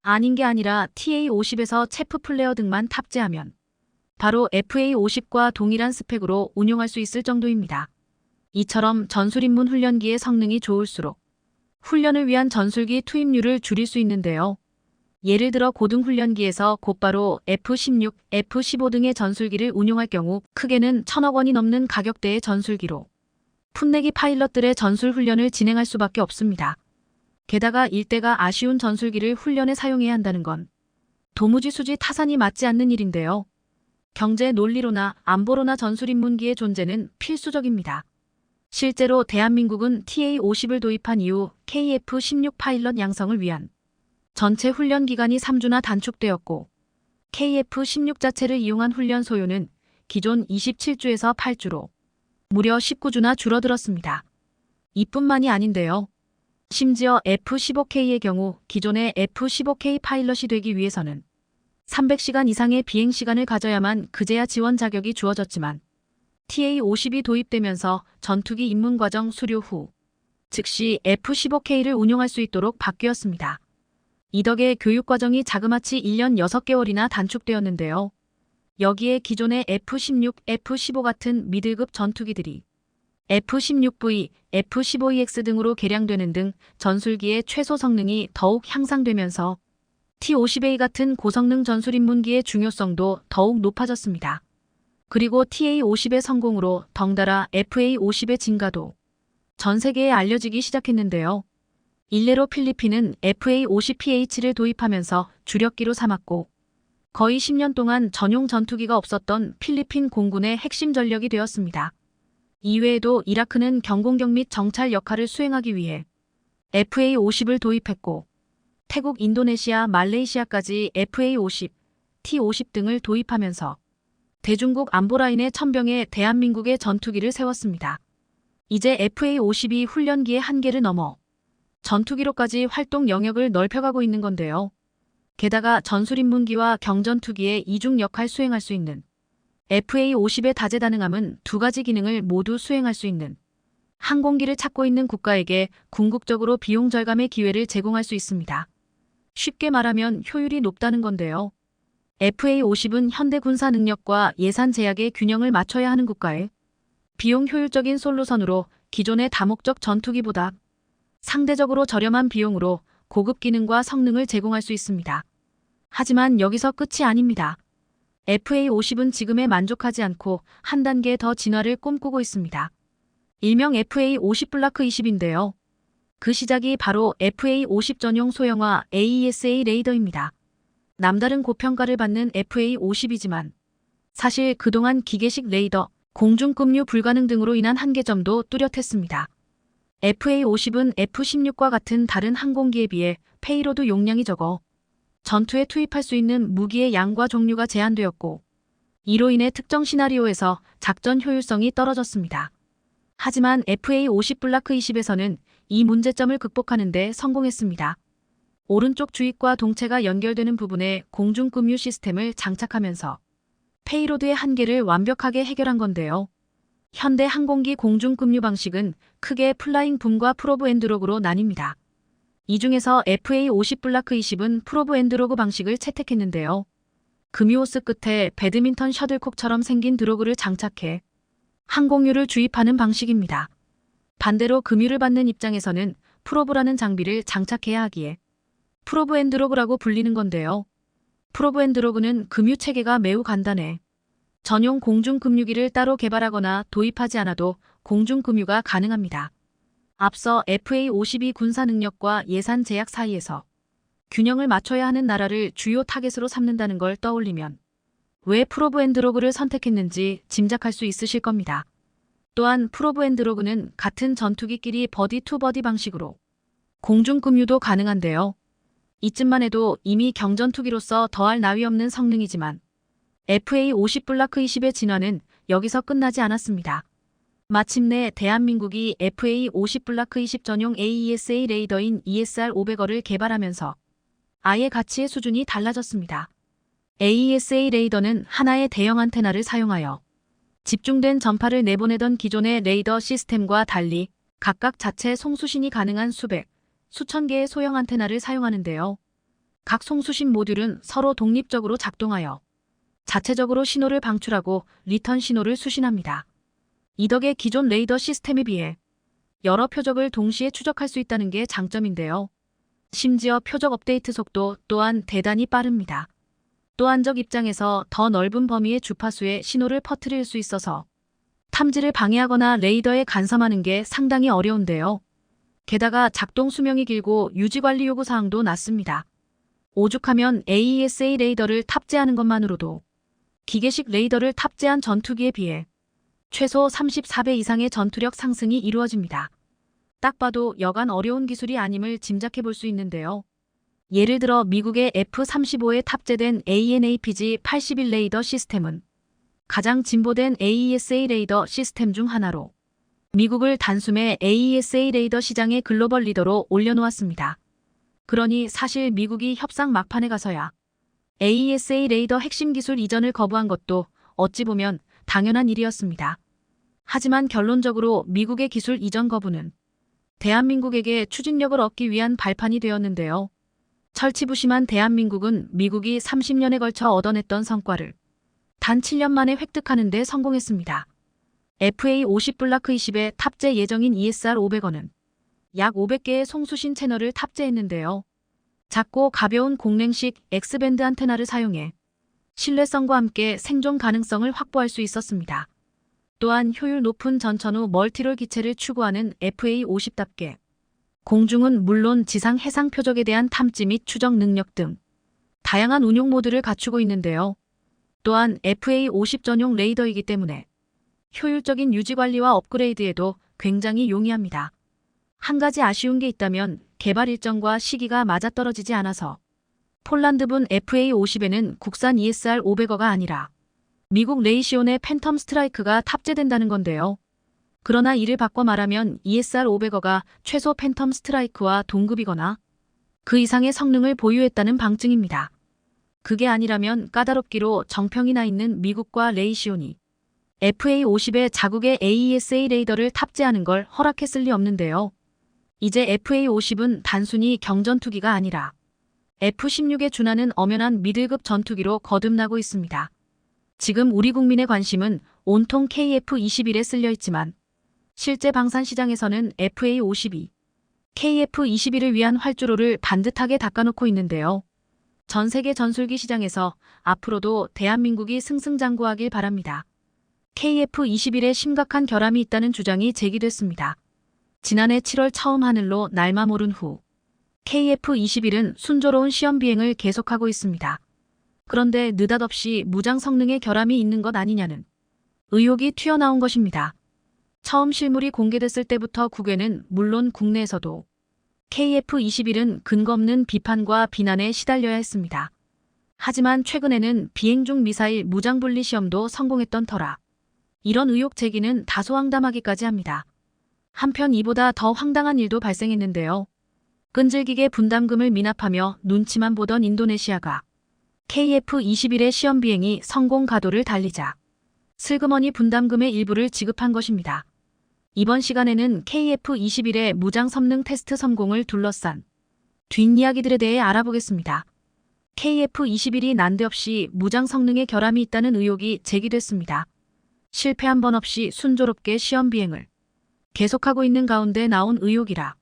아닌 게 아니라 TA-50에서 체프 플레어 등만 탑재하면 바로 FA-50과 동일한 스펙으로 운용할 수 있을 정도입니다. 이처럼 전술입문 훈련기의 성능이 좋을수록 훈련을 위한 전술기 투입률을 줄일 수 있는데요. 예를 들어 고등훈련기에서 곧바로 F-16, F-15 등의 전술기를 운용할 경우 크게는 1,000억 원이 넘는 가격대의 전술기로 풋내기 파일럿들의 전술 훈련을 진행할 수밖에 없습니다. 게다가 일대가 아쉬운 전술기를 훈련에 사용해야 한다는 건 도무지 수지 타산이 맞지 않는 일인데요. 경제 논리로나 안보로나 전술입문기의 존재는 필수적입니다. 실제로 대한민국은 TA-50을 도입한 이후 KF-16 파일럿 양성을 위한 전체 훈련 기간이 3주나 단축되었고 KF-16 자체를 이용한 훈련 소요는 기존 27주에서 8주로 무려 19주나 줄어들었습니다. 이뿐만이 아닌데요. 심지어 F-15K의 경우 기존의 F-15K 파일럿이 되기 위해서는 300시간 이상의 비행시간을 가져야만 그제야 지원 자격이 주어졌지만 TA-50이 도입되면서 전투기 입문 과정 수료 후 즉시 F-15K를 운용할 수 있도록 바뀌었습니다. 이 덕에 교육 과정이 자그마치 1년 6개월이나 단축되었는데요. 여기에 기존의 F-16, F-15 같은 미들급 전투기들이 F-16V, F-15EX 등으로 개량되는 등 전술기의 최소 성능이 더욱 향상되면서 T-50A 같은 고성능 전술입문기의 중요성도 더욱 높아졌습니다. 그리고 TA-50의 성공으로 덩달아 FA-50의 진가도 전 세계에 알려지기 시작했는데요. 일례로 필리핀은 FA-50PH를 도입하면서 주력기로 삼았고 거의 10년 동안 전용 전투기가 없었던 필리핀 공군의 핵심 전력이 되었습니다. 이외에도 이라크는 경공격 및 정찰 역할을 수행하기 위해 FA-50을 도입했고 태국, 인도네시아, 말레이시아까지 FA-50, T-50 등을 도입하면서 대중국 안보라인의 천병에 대한민국의 전투기를 세웠습니다. 이제 FA-52 훈련기의 한계를 넘어 전투기로까지 활동 영역을 넓혀가고 있는 건데요. 게다가 전술입문기와 경전투기의 이중 역할 수행할 수 있는 FA-50의 다재다능함은 두 가지 기능을 모두 수행할 수 있는 항공기를 찾고 있는 국가에게 궁극적으로 비용 절감의 기회를 제공할 수 있습니다. 쉽게 말하면 효율이 높다는 건데요. FA-50은 현대 군사 능력과 예산 제약의 균형을 맞춰야 하는 국가에 비용 효율적인 솔루션으로 기존의 다목적 전투기보다 상대적으로 저렴한 비용으로 고급 기능과 성능을 제공할 수 있습니다. 하지만 여기서 끝이 아닙니다. FA-50은 지금에 만족하지 않고 한 단계 더 진화를 꿈꾸고 있습니다. 일명 FA-50 블라크 20인데요. 그 시작이 바로 FA-50 전용 소형화 AESA 레이더입니다. 남다른 고평가를 받는 FA-50이지만 사실 그동안 기계식 레이더, 공중급류 불가능 등으로 인한 한계점도 뚜렷했습니다. FA-50은 F-16과 같은 다른 항공기에 비해 페이로드 용량이 적어 전투에 투입할 수 있는 무기의 양과 종류가 제한되었고 이로 인해 특정 시나리오에서 작전 효율성이 떨어졌습니다. 하지만 FA-50 블라크 20에서는 이 문제점을 극복하는 데 성공했습니다. 오른쪽 주익과 동체가 연결되는 부분에 공중급류 시스템을 장착하면서 페이로드의 한계를 완벽하게 해결한 건데요. 현대 항공기 공중급류 방식은 크게 플라잉 붐과 프로브 앤 드로그로 나뉩니다. 이 중에서 FA-50 블라크 20은 프로브 앤 드로그 방식을 채택했는데요. 금유호스 끝에 배드민턴 셔틀콕처럼 생긴 드로그를 장착해 항공유를 주입하는 방식입니다. 반대로 금유를 받는 입장에서는 프로브라는 장비를 장착해야 하기에 프로브 앤 드로그라고 불리는 건데요. 프로브 앤 드로그는 금유 체계가 매우 간단해 전용 공중급류기를 따로 개발하거나 도입하지 않아도 공중급류가 가능합니다. 앞서 FA-52 군사 능력과 예산 제약 사이에서 균형을 맞춰야 하는 나라를 주요 타겟으로 삼는다는 걸 떠올리면 왜 프로브 앤 드로그를 선택했는지 짐작할 수 있으실 겁니다. 또한 프로브 앤 드로그는 같은 전투기끼리 버디 투 버디 방식으로 공중급류도 가능한데요. 이쯤만 해도 이미 경전투기로서 더할 나위 없는 성능이지만 FA-50 블라크 20의 진화는 여기서 끝나지 않았습니다. 마침내 대한민국이 FA-50 블라크 20 전용 AESA 레이더인 ESR-500을 개발하면서 아예 가치의 수준이 달라졌습니다. AESA 레이더는 하나의 대형 안테나를 사용하여 집중된 전파를 내보내던 기존의 레이더 시스템과 달리 각각 자체 송수신이 가능한 수백, 수천 개의 소형 안테나를 사용하는데요. 각 송수신 모듈은 서로 독립적으로 작동하여 자체적으로 신호를 방출하고 리턴 신호를 수신합니다. 이 덕에 기존 레이더 시스템에 비해 여러 표적을 동시에 추적할 수 있다는 게 장점인데요. 심지어 표적 업데이트 속도 또한 대단히 빠릅니다. 또한적 입장에서 더 넓은 범위의 주파수에 신호를 퍼뜨릴 수 있어서 탐지를 방해하거나 레이더에 간섭하는 게 상당히 어려운데요. 게다가 작동 수명이 길고 유지관리 요구사항도 낮습니다. 오죽하면 AESA 레이더를 탑재하는 것만으로도 기계식 레이더를 탑재한 전투기에 비해 최소 34배 이상의 전투력 상승이 이루어집니다. 딱 봐도 여간 어려운 기술이 아님을 짐작해 볼 수 있는데요. 예를 들어 미국의 F-35에 탑재된 AN/APG-81 레이더 시스템은 가장 진보된 AESA 레이더 시스템 중 하나로 미국을 단숨에 AESA 레이더 시장의 글로벌 리더로 올려놓았습니다. 그러니 사실 미국이 협상 막판에 가서야 AESA 레이더 핵심 기술 이전을 거부한 것도 어찌 보면 당연한 일이었습니다. 하지만 결론적으로 미국의 기술 이전 거부는 대한민국에게 추진력을 얻기 위한 발판이 되었는데요. 철치부심한 대한민국은 미국이 30년에 걸쳐 얻어냈던 성과를 단 7년 만에 획득하는 데 성공했습니다. FA-50 블라크 20에 탑재 예정인 ESR-500은 약 500개의 송수신 채널을 탑재했는데요. 작고 가벼운 공랭식 X밴드 안테나를 사용해 신뢰성과 함께 생존 가능성을 확보할 수 있었습니다. 또한 효율 높은 전천후 멀티롤 기체를 추구하는 FA-50답게 공중은 물론 지상 해상 표적에 대한 탐지 및 추적 능력 등 다양한 운용 모드를 갖추고 있는데요. 또한 FA-50 전용 레이더이기 때문에 효율적인 유지관리와 업그레이드에도 굉장히 용이합니다. 한 가지 아쉬운 게 있다면 개발 일정과 시기가 맞아떨어지지 않아서 폴란드분 FA-50에는 국산 ESR-500어가 아니라 미국 레이시온의 팬텀 스트라이크가 탑재된다는 건데요. 그러나 이를 바꿔 말하면 ESR 500어가 최소 팬텀 스트라이크와 동급이거나 그 이상의 성능을 보유했다는 방증입니다. 그게 아니라면 까다롭기로 정평이 나 있는 미국과 레이시온이 FA50에 자국의 AESA 레이더를 탑재하는 걸 허락했을 리 없는데요. 이제 FA50은 단순히 경전투기가 아니라 F-16에 준하는 엄연한 미들급 전투기로 거듭나고 있습니다. 지금 우리 국민의 관심은 온통 KF-21에 쓸려 있지만 실제 방산 시장에서는 FA-52, KF-21을 위한 활주로를 반듯하게 닦아놓고 있는데요. 전 세계 전술기 시장에서 앞으로도 대한민국이 승승장구하길 바랍니다. KF-21에 심각한 결함이 있다는 주장이 제기됐습니다. 지난해 7월 처음 하늘로 날맘 오른 후 KF-21은 순조로운 시험 비행을 계속하고 있습니다. 그런데 느닷없이 무장 성능에 결함이 있는 것 아니냐는 의혹이 튀어나온 것입니다. 처음 실물이 공개됐을 때부터 국외는 물론 국내에서도 KF-21은 근거 없는 비판과 비난에 시달려야 했습니다. 하지만 최근에는 비행 중 미사일 무장분리 시험도 성공했던 터라 이런 의혹 제기는 다소 황당하기까지 합니다. 한편 이보다 더 황당한 일도 발생했는데요. 끈질기게 분담금을 미납하며 눈치만 보던 인도네시아가 KF-21의 시험 비행이 성공 가도를 달리자 슬그머니 분담금의 일부를 지급한 것입니다. 이번 시간에는 KF-21의 무장 성능 테스트 성공을 둘러싼 뒷이야기들에 대해 알아보겠습니다. KF-21이 난데없이 무장 성능에 결함이 있다는 의혹이 제기됐습니다. 실패 한 번 없이 순조롭게 시험 비행을 계속하고 있는 가운데 나온 의혹이라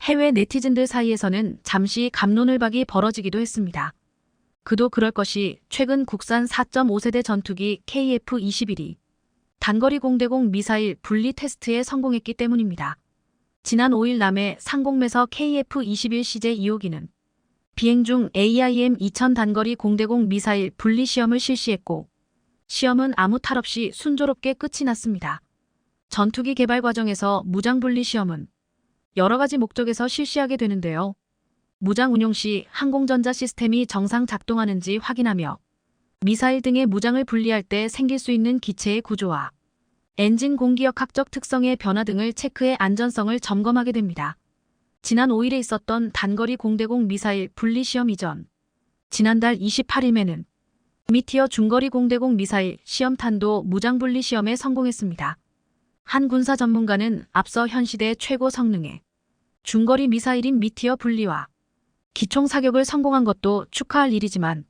해외 네티즌들 사이에서는 잠시 갑론을박이 벌어지기도 했습니다. 그도 그럴 것이 최근 국산 4.5세대 전투기 KF-21이 단거리 공대공 미사일 분리 테스트에 성공했기 때문입니다. 지난 5일 남해 상공매서 KF-21CJ 2호기는 비행 중 AIM-2000 단거리 공대공 미사일 분리 시험을 실시했고 시험은 아무 탈 없이 순조롭게 끝이 났습니다. 전투기 개발 과정에서 무장 분리 시험은 여러 가지 목적에서 실시하게 되는데요. 무장 운용 시 항공전자 시스템이 정상 작동하는지 확인하며 미사일 등의 무장을 분리할 때 생길 수 있는 기체의 구조와 엔진 공기역학적 특성의 변화 등을 체크해 안전성을 점검하게 됩니다. 지난 5일에 있었던 단거리 공대공 미사일 분리 시험 이전 지난달 28일에는 미티어 중거리 공대공 미사일 시험탄도 무장 분리 시험에 성공했습니다. 한 군사 전문가는 앞서 현 시대 최고 성능의 중거리 미사일인 미티어 분리와 기총 사격을 성공한 것도 축하할 일이지만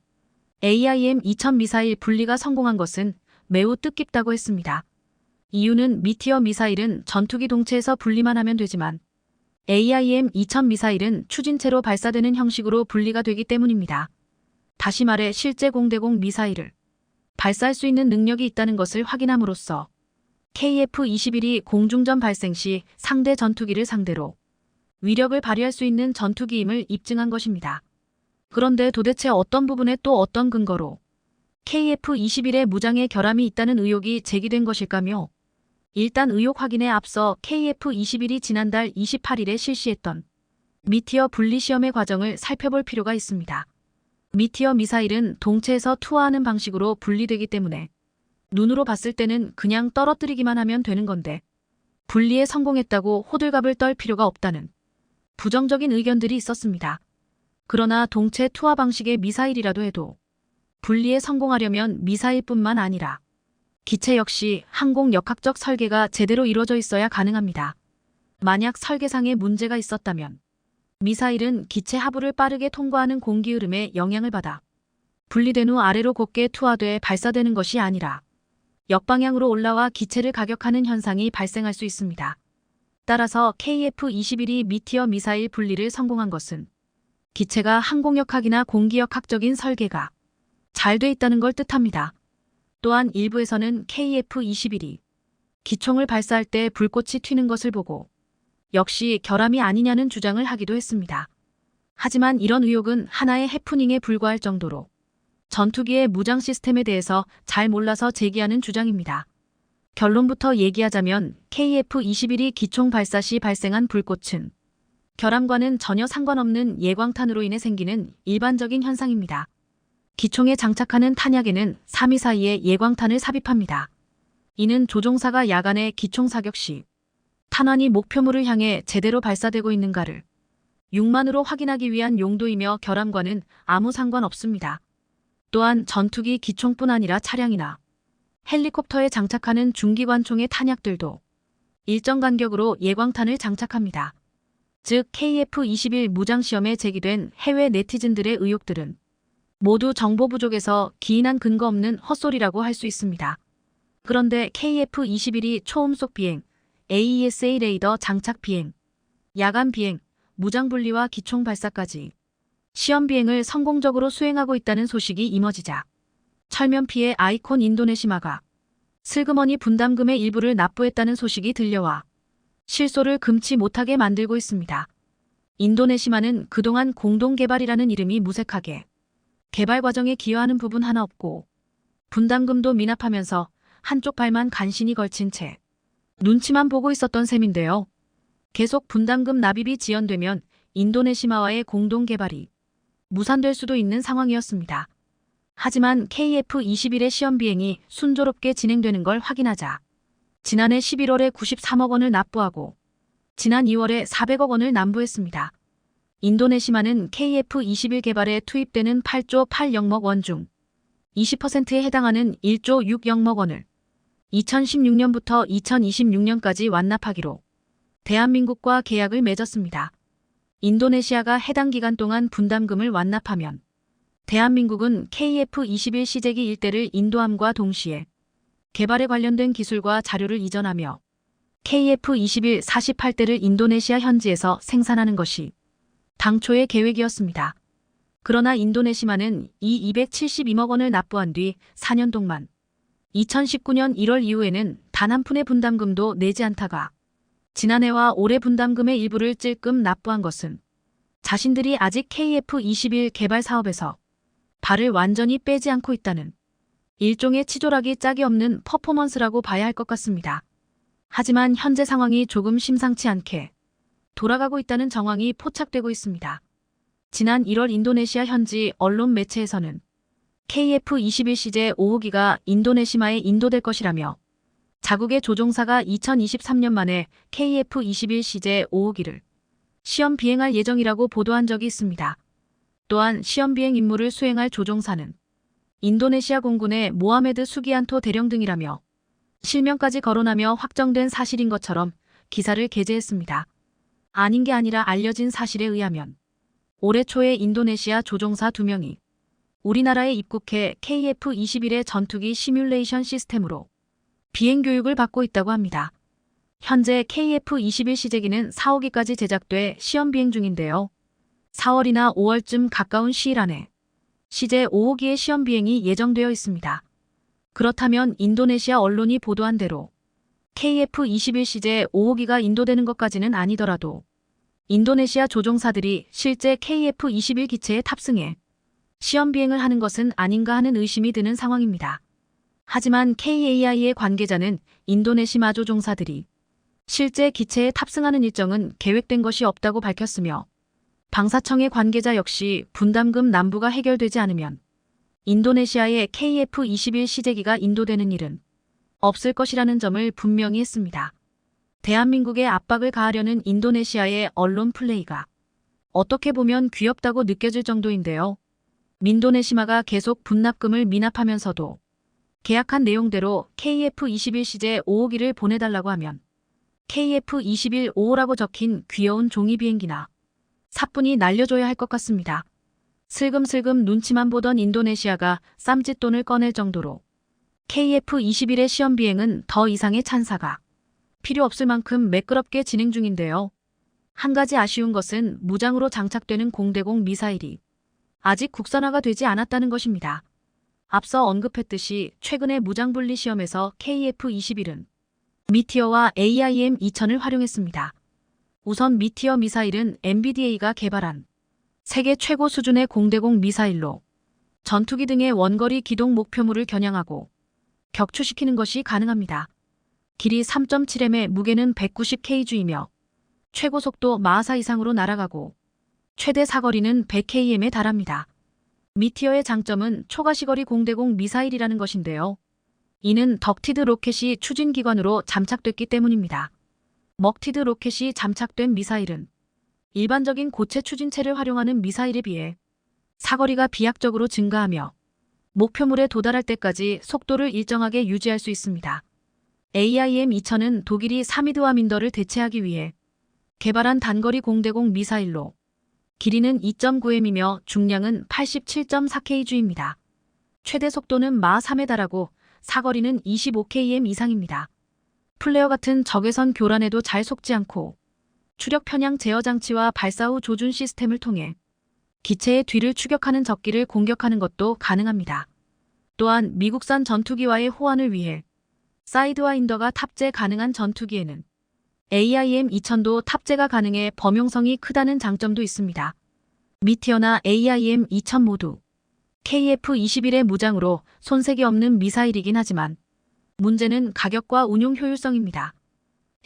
AIM-2000 미사일 분리가 성공한 것은 매우 뜻깊다고 했습니다. 이유는 미티어 미사일은 전투기 동체에서 분리만 하면 되지만 AIM-2000 미사일은 추진체로 발사되는 형식으로 분리가 되기 때문입니다. 다시 말해 실제 공대공 미사일을 발사할 수 있는 능력이 있다는 것을 확인함으로써 KF-21이 공중전 발생 시 상대 전투기를 상대로 위력을 발휘할 수 있는 전투기임을 입증한 것입니다. 그런데 도대체 어떤 부분에 또 어떤 근거로 KF-21의 무장에 결함이 있다는 의혹이 제기된 것일까요? 일단 의혹 확인에 앞서 KF-21이 지난달 28일에 실시했던 미티어 분리 시험의 과정을 살펴볼 필요가 있습니다. 미티어 미사일은 동체에서 투하하는 방식으로 분리되기 때문에 눈으로 봤을 때는 그냥 떨어뜨리기만 하면 되는 건데 분리에 성공했다고 호들갑을 떨 필요가 없다는 부정적인 의견들이 있었습니다. 그러나 동체 투하 방식의 미사일이라도 해도 분리에 성공하려면 미사일뿐만 아니라 기체 역시 항공 역학적 설계가 제대로 이루어져 있어야 가능합니다. 만약 설계상에 문제가 있었다면 미사일은 기체 하부를 빠르게 통과하는 공기 흐름에 영향을 받아 분리된 후 아래로 곧게 투하돼 발사되는 것이 아니라 역방향으로 올라와 기체를 가격하는 현상이 발생할 수 있습니다. 따라서 KF-21이 미티어 미사일 분리를 성공한 것은 기체가 항공역학이나 공기역학적인 설계가 잘 돼 있다는 걸 뜻합니다. 또한 일부에서는 KF-21이 기총을 발사할 때 불꽃이 튀는 것을 보고 역시 결함이 아니냐는 주장을 하기도 했습니다. 하지만 이런 의혹은 하나의 해프닝에 불과할 정도로 전투기의 무장 시스템에 대해서 잘 몰라서 제기하는 주장입니다. 결론부터 얘기하자면 KF-21이 기총 발사 시 발생한 불꽃은 결함과는 전혀 상관없는 예광탄으로 인해 생기는 일반적인 현상입니다. 기총에 장착하는 탄약에는 3위 사이에 예광탄을 삽입합니다. 이는 조종사가 야간에 기총 사격 시 탄환이 목표물을 향해 제대로 발사되고 있는가를 육만으로 확인하기 위한 용도이며 결함과는 아무 상관없습니다. 또한 전투기 기총뿐 아니라 차량이나 헬리콥터에 장착하는 중기관총의 탄약들도 일정 간격으로 예광탄을 장착합니다. 즉 KF-21 무장시험에 제기된 해외 네티즌들의 의혹들은 모두 정보 부족에서 기인한 근거 없는 헛소리라고 할 수 있습니다. 그런데 KF-21이 초음속 비행, AESA 레이더 장착 비행, 야간 비행, 무장 분리와 기총 발사까지 시험 비행을 성공적으로 수행하고 있다는 소식이 이어지자 철면피해 아이콘 인도네시마가 슬그머니 분담금의 일부를 납부했다는 소식이 들려와 실소를 금치 못하게 만들고 있습니다. 인도네시마는 그동안 공동개발이라는 이름이 무색하게 개발 과정에 기여하는 부분 하나 없고 분담금도 미납하면서 한쪽 발만 간신히 걸친 채 눈치만 보고 있었던 셈인데요. 계속 분담금 납입이 지연되면 인도네시마와의 공동개발이 무산될 수도 있는 상황이었습니다. 하지만 KF-21의 시험 비행이 순조롭게 진행되는 걸 확인하자 지난해 11월에 93억 원을 납부하고 지난 2월에 400억 원을 남부했습니다. 인도네시마는 KF-21 개발에 투입되는 8조 8영억 원 중 20%에 해당하는 1조 6영억 원을 2016년부터 2026년까지 완납하기로 대한민국과 계약을 맺었습니다. 인도네시아가 해당 기간 동안 분담금을 완납하면 대한민국은 KF-21 시제기 일대를 인도함과 동시에 개발에 관련된 기술과 자료를 이전하며 KF-21 48대를 인도네시아 현지에서 생산하는 것이 당초의 계획이었습니다. 그러나 인도네시아는 이 272억 원을 납부한 뒤 4년 동안 2019년 1월 이후에는 단 한 푼의 분담금도 내지 않다가 지난해와 올해 분담금의 일부를 찔끔 납부한 것은 자신들이 아직 KF-21 개발 사업에서 발을 완전히 빼지 않고 있다는 일종의 치졸하기 짝이 없는 퍼포먼스라고 봐야 할 것 같습니다. 하지만 현재 상황이 조금 심상치 않게 돌아가고 있다는 정황이 포착되고 있습니다. 지난 1월 인도네시아 현지 언론 매체에서는 KF-21 시제 5호기가 인도네시아에 인도될 것이라며 자국의 조종사가 2023년 만에 KF-21 시제 5호기를 시험 비행할 예정이라고 보도한 적이 있습니다. 또한 시험 비행 임무를 수행할 조종사는 인도네시아 공군의 모하메드 수기안토 대령 등이라며 실명까지 거론하며 확정된 사실인 것처럼 기사를 게재했습니다. 아닌 게 아니라 알려진 사실에 의하면 올해 초에 인도네시아 조종사 2명이 우리나라에 입국해 KF-21의 전투기 시뮬레이션 시스템으로 비행 교육을 받고 있다고 합니다. 현재 KF-21 시제기는 4호기까지 제작돼 시험 비행 중인데요. 4월이나 5월쯤 가까운 시일 안에 시제 5호기의 시험 비행이 예정되어 있습니다. 그렇다면 인도네시아 언론이 보도한 대로 KF-21 시제 5호기가 인도되는 것까지는 아니더라도 인도네시아 조종사들이 실제 KF-21 기체에 탑승해 시험 비행을 하는 것은 아닌가 하는 의심이 드는 상황입니다. 하지만 KAI의 관계자는 인도네시아 조종사들이 실제 기체에 탑승하는 일정은 계획된 것이 없다고 밝혔으며 방사청의 관계자 역시 분담금 납부가 해결되지 않으면 인도네시아의 KF-21 시제기가 인도되는 일은 없을 것이라는 점을 분명히 했습니다. 대한민국에 압박을 가하려는 인도네시아의 언론 플레이가 어떻게 보면 귀엽다고 느껴질 정도인데요. 인도네시아가 계속 분납금을 미납하면서도 계약한 내용대로 KF-21 시제 5호기를 보내달라고 하면 KF-21 5호라고 적힌 귀여운 종이 비행기나 사뿐히 날려줘야 할 것 같습니다. 슬금슬금 눈치만 보던 인도네시아가 쌈짓돈을 꺼낼 정도로 KF-21의 시험 비행은 더 이상의 찬사가 필요 없을 만큼 매끄럽게 진행 중인데요. 한 가지 아쉬운 것은 무장으로 장착되는 공대공 미사일이 아직 국산화가 되지 않았다는 것입니다. 앞서 언급했듯이 최근에 무장분리 시험에서 KF-21은 미티어와 AIM-2000을 활용했습니다. 우선 미티어 미사일은 MBDA가 개발한 세계 최고 수준의 공대공 미사일로 전투기 등의 원거리 기동 목표물을 겨냥하고 격추시키는 것이 가능합니다. 길이 3.7m에 무게는 190kg이며 최고 속도 마하 이상으로 날아가고 최대 사거리는 100km에 달합니다. 미티어의 장점은 초가시거리 공대공 미사일이라는 것인데요. 이는 덕티드 로켓이 추진기관으로 잠착됐기 때문입니다. 먹티드 로켓이 잠착된 미사일은 일반적인 고체 추진체를 활용하는 미사일에 비해 사거리가 비약적으로 증가하며 목표물에 도달할 때까지 속도를 일정하게 유지할 수 있습니다. AIM-2000은 독일이 사미드와 민더를 대체하기 위해 개발한 단거리 공대공 미사일로 길이는 2.9m이며 중량은 87.4kg입니다. 최대 속도는 마 3에 달하고 사거리는 25km 이상입니다. 플레어 같은 적외선 교란에도 잘 속지 않고 추력 편향 제어 장치와 발사 후 조준 시스템을 통해 기체의 뒤를 추격하는 적기를 공격하는 것도 가능합니다. 또한 미국산 전투기와의 호환을 위해 사이드와인더가 탑재 가능한 전투기에는 AIM-2000도 탑재가 가능해 범용성이 크다는 장점도 있습니다. 미티어나 AIM-2000 모두 KF-21의 무장으로 손색이 없는 미사일이긴 하지만 문제는 가격과 운용 효율성입니다.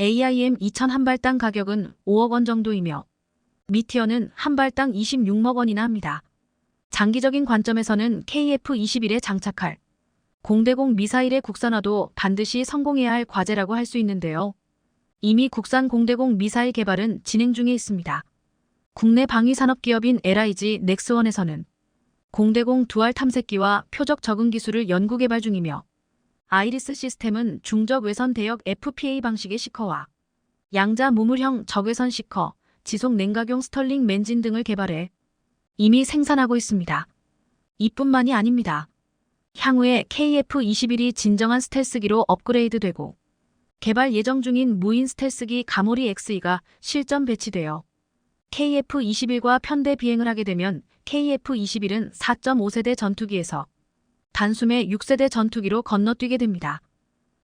AIM-2000 한 발당 가격은 5억 원 정도이며 미티어는 한 발당 26억 원이나 합니다. 장기적인 관점에서는 KF-21에 장착할 공대공 미사일의 국산화도 반드시 성공해야 할 과제라고 할 수 있는데요. 이미 국산 공대공 미사일 개발은 진행 중에 있습니다. 국내 방위산업기업인 LIG 넥스원에서는 공대공 두알 탐색기와 표적 적응 기술을 연구 개발 중이며 아이리스 시스템은 중적 외선 대역 FPA 방식의 시커와 양자 무물형 적외선 시커, 지속 냉각용 스털링 맨진 등을 개발해 이미 생산하고 있습니다. 이뿐만이 아닙니다. 향후에 KF-21이 진정한 스텔스기로 업그레이드되고 개발 예정 중인 무인 스텔스기 가모리 XE가 실전 배치되어 KF-21과 편대 비행을 하게 되면 KF-21은 4.5세대 전투기에서 단숨에 6세대 전투기로 건너뛰게 됩니다.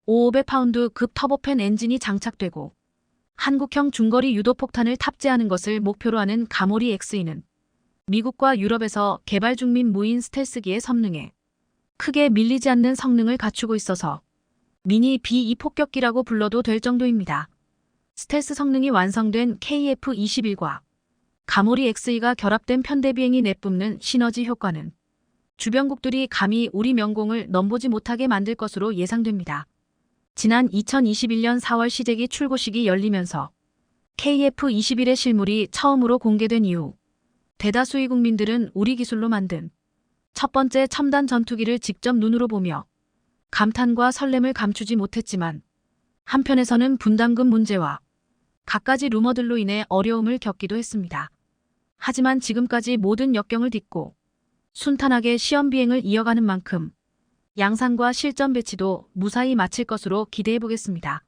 500파운드급 터보팬 엔진이 장착되고 한국형 중거리 유도폭탄을 탑재하는 것을 목표로 하는 가모리 XE는 미국과 유럽에서 개발 중민 무인 스텔스기에 성능에 크게 밀리지 않는 성능을 갖추고 있어서 미니 B2 폭격기라고 불러도 될 정도입니다. 스텔스 성능이 완성된 KF-21과 가모리 XE가 결합된 편대비행이 내뿜는 시너지 효과는 주변국들이 감히 우리 명공을 넘보지 못하게 만들 것으로 예상됩니다. 지난 2021년 4월 시제기 출고식이 열리면서 KF-21의 실물이 처음으로 공개된 이후 대다수의 국민들은 우리 기술로 만든 첫 번째 첨단 전투기를 직접 눈으로 보며 감탄과 설렘을 감추지 못했지만 한편에서는 분담금 문제와 갖가지 루머들로 인해 어려움을 겪기도 했습니다. 하지만 지금까지 모든 역경을 딛고 순탄하게 시험 비행을 이어가는 만큼 양산과 실전 배치도 무사히 마칠 것으로 기대해 보겠습니다.